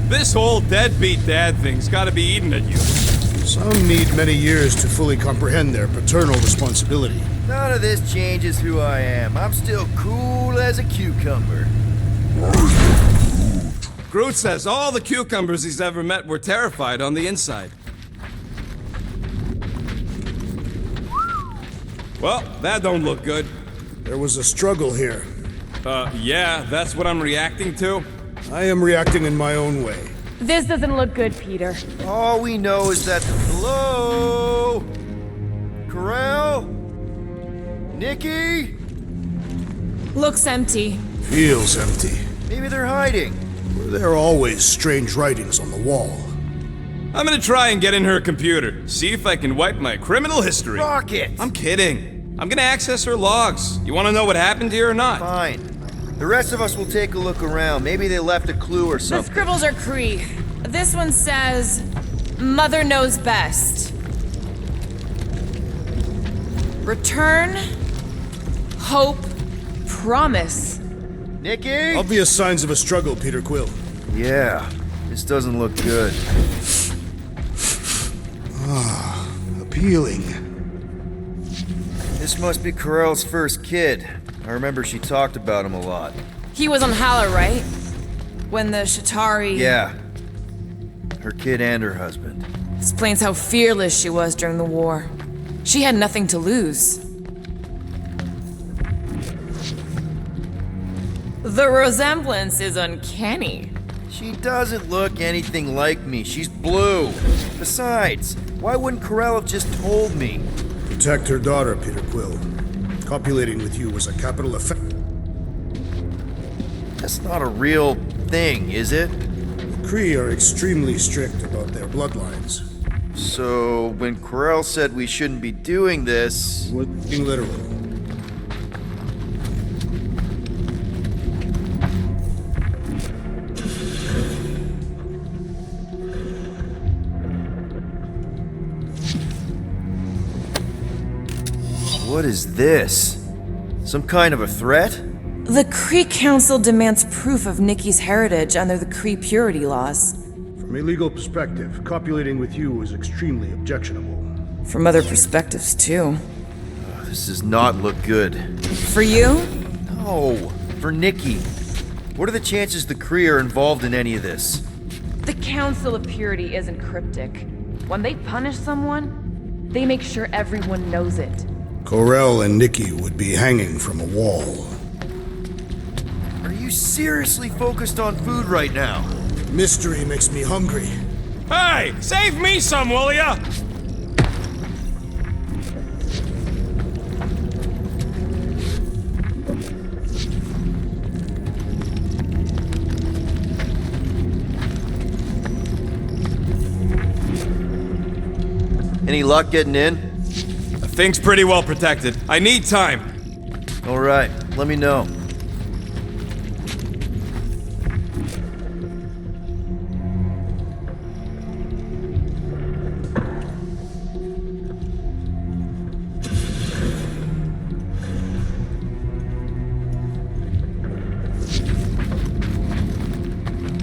This whole deadbeat dad thing's gotta be eating at you. Some need many years to fully comprehend their paternal responsibility. None of this changes who I am. I'm still cool as a cucumber. Groot says all the cucumbers he's ever met were terrified on the inside. Well, that don't look good. There was a struggle here. Yeah, that's what I'm reacting to. I am reacting in my own way. This doesn't look good, Peter. All we know is that hello? Carell? Nikki? Looks empty. Feels empty. Maybe they're hiding. There are always strange writings on the wall. I'm gonna try and get in her computer, see if I can wipe my criminal history. Rocket! I'm kidding. I'm gonna access her logs. You wanna know what happened here or not? Fine. The rest of us will take a look around. Maybe they left a clue or The something. scribbles are Cree. This one says, Mother knows best. Return, hope, promise. Nikki? Obvious signs of a struggle, Peter Quill. Yeah, this doesn't look good. Appealing. This must be Carell's first kid. I remember she talked about him a lot. He was on Hala, right? When the Shatari... Yeah. Her kid and her husband. Explains how fearless she was during the war. She had nothing to lose. The resemblance is uncanny. She doesn't look anything like me. She's blue. Besides, why wouldn't Carell have just told me? Protect her daughter, Peter Quill. Copulating with you was a capital offense. That's not a real thing, is it? The Kree are extremely strict about their bloodlines. So, when Carell said we shouldn't be doing this... We're being literal. What is this? Some kind of a threat? The Kree Council demands proof of Nikki's heritage under the Kree purity laws. From a legal perspective, copulating with you is extremely objectionable. From other perspectives, too. This does not look good. For you? No, for Nikki. What are the chances the Kree are involved in any of this? The Council of Purity isn't cryptic. When they punish someone, they make sure everyone knows it. Carell and Nikki would be hanging from a wall. Are you seriously focused on food right now? Mystery makes me hungry. Hey, save me some, will ya? Any luck getting in? The thing's pretty well protected. I need time. All right, let me know.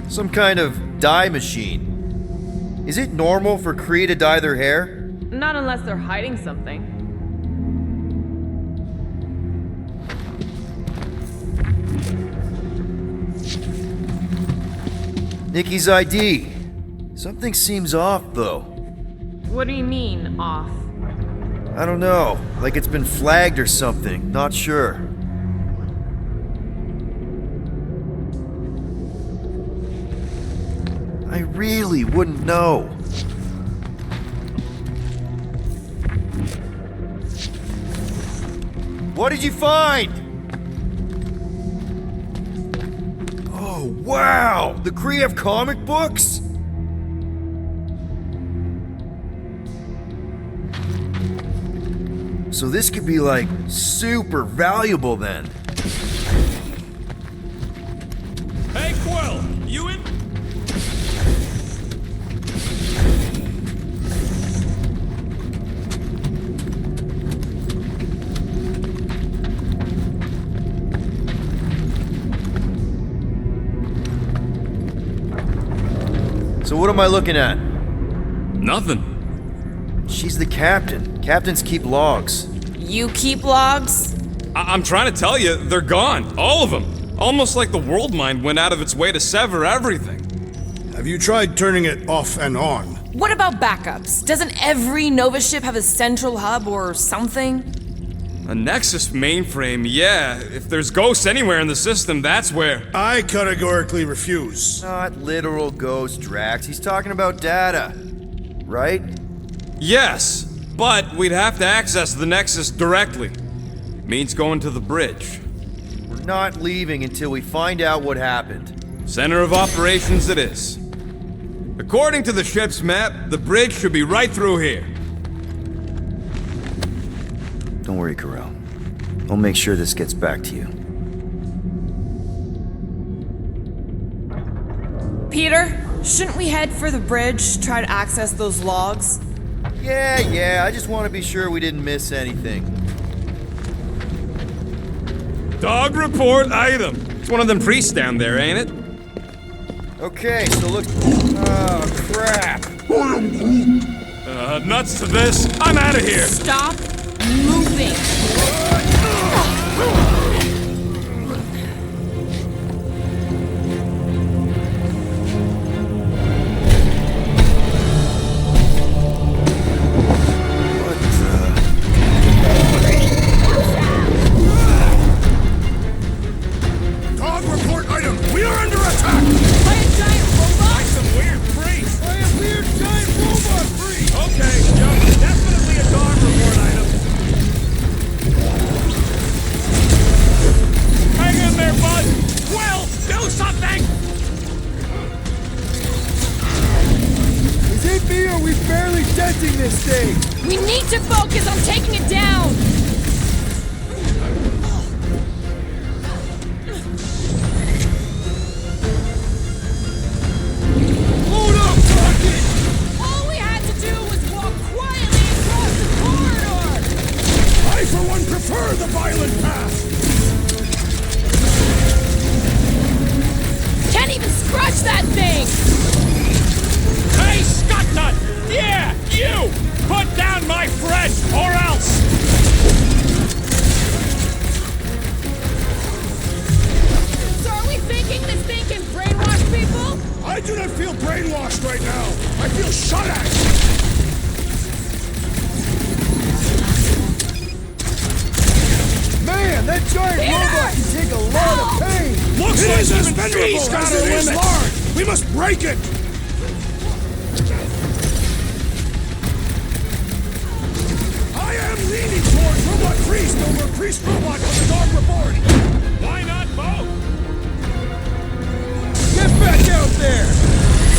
Some kind of dye machine. Is it normal for Kree to dye their hair? Not unless they're hiding something. Nikki's ID. Something seems off, though. What do you mean, off? I don't know. Like it's been flagged or something. Not sure. I really wouldn't know. What did you find? Oh, wow! The Kree have comic books? So this could be like super valuable then. Hey, Quill, you in? what am I looking at? Nothing. She's the captain. Captains keep logs. You keep logs? I'm trying to tell you, they're gone. All of them. Almost like the world mind went out of its way to sever everything. Have you tried turning it off and on? What about backups? Doesn't every Nova ship have a central hub or something? A Nexus mainframe, yeah. If there's ghosts anywhere in the system, that's where. I categorically refuse. Not literal ghost, Drax. He's talking about data. Right? Yes, but we'd have to access the Nexus directly. Means going to the bridge. We're not leaving until we find out what happened. Center of operations it is. According to the ship's map, the bridge should be right through here. Don't worry, Carell. I'll make sure this gets back to you. Peter, shouldn't we head for the bridge, try to access those logs? Yeah, I just want to be sure we didn't miss anything. Dog report item. It's one of them priests down there, ain't it? Okay, so look. Oh, crap. Nuts to this. I'm out of here. Stop moving. Dog report item! We are under attack! By a giant robot? Some weird priest. By a weird giant robot freak! Okay, yeah, definitely a dog report item. Hang in there, bud. Will, do something! Is it me or are we barely denting this thing? We need to focus on taking it down! Hold up, Rocket! All we had to do was walk quietly across the corridor! I, for one, prefer the violent path! Can't even scratch that thing! Hey, Scuttnut! Yeah, you! Put down my friend, or else! So are we thinking this thing can brainwash people? I do not feel brainwashed right now! I feel shot at! Man, that giant Peter! robot can take a lot of pain! Looks It like is even expendable beast as as it it is is large! We must break it! I am leaning towards Robot Priest over Priest Robot for the dog report! Why not both? Get back out there!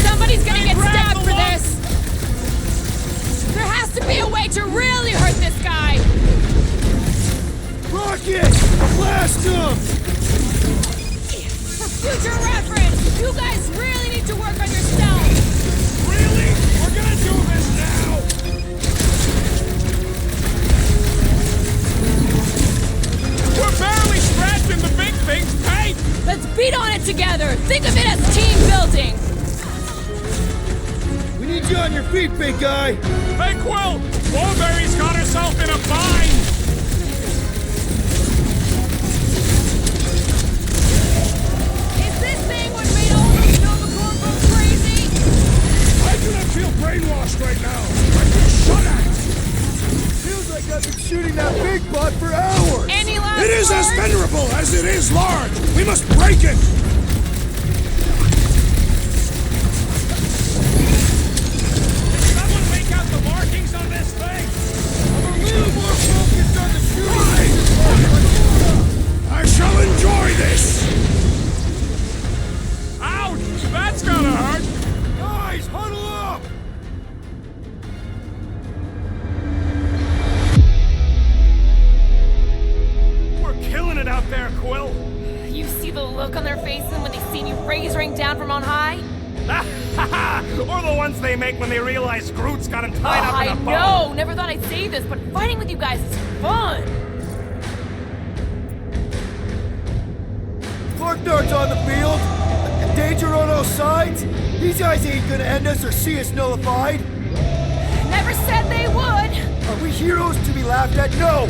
Somebody's gonna get grab stabbed the for lock. this! There has to be a way to really hurt this guy! Rocket! Blast him! For future reference, you guys really need to work on yourselves! Really? We're gonna do this now? We're barely scratching the big thing's paint! Let's beat on it together! Think of it as team building! We need you on your feet, big guy! Hey, Quill! Wolverie's got herself in a bind! Is this thing what made all those Nova Corps go crazy? I do not feel brainwashed right now! I feel shot at! Feels like I've been shooting that big butt for hours! Any last It is as words? venerable as it is large! We must break it! Someone make out the markings on this thing! I'm a little more focused on the shooting! I shall enjoy this! Ouch! That's gonna hurt! Guys, huddle up! We're killing it out there, Quill! You see the look on their faces when they see you raise ring down from on high? Or the ones they make when they realize Groot's got him tied up in a I bow. know! Never thought I'd say this, but fighting with you guys is fun! Clark Dart's on the field! Danger on all sides! These guys ain't gonna end us or see us nullified. Never said they would. Are we heroes to be laughed at? No!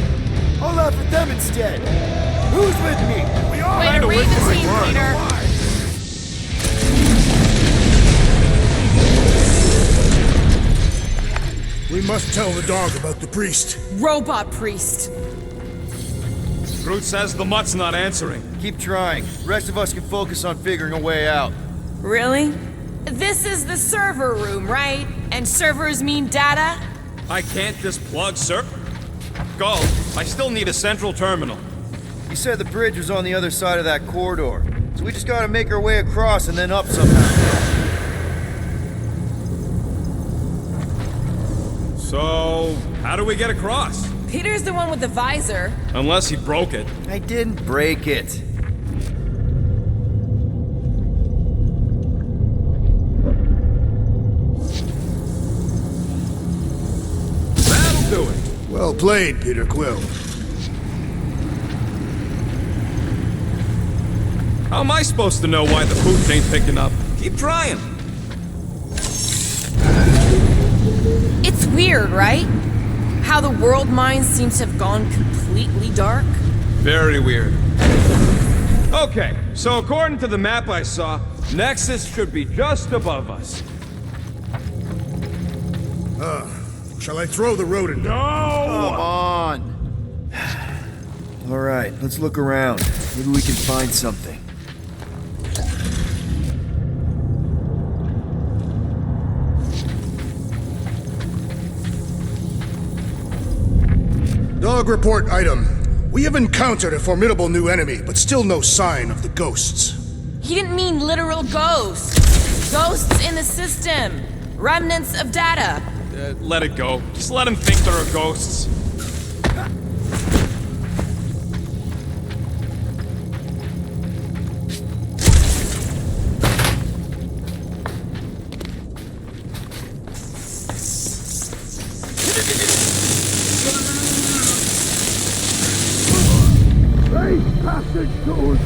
I'll laugh at them instead. Who's with me? We are. Way to read the team, Peter. We must tell the dog about the priest. Robot priest. Groot says the mutt's not answering. Keep trying. The rest of us can focus on figuring a way out. Really? This is the server room, right? And servers mean data? I can't just plug Gull, I still need a central terminal. You said the bridge was on the other side of that corridor. So we just gotta make our way across and then up somehow. So, how do we get across? Peter's the one with the visor. Unless he broke it. I didn't break it. That'll do it. Well played, Peter Quill. How am I supposed to know why the pooch ain't picking up? Keep trying. It's weird, right? How the world mine seems to have gone completely dark. Very weird. Okay, so according to the map I saw, Nexus should be just above us. Shall I throw the rodent? Come on! Alright, let's look around. Maybe we can find something. Dog report item. We have encountered a formidable new enemy, but still no sign of the ghosts. He didn't mean literal ghosts. Ghosts in the system. Remnants of data. Let it go. Just let him think there are ghosts. Passage goes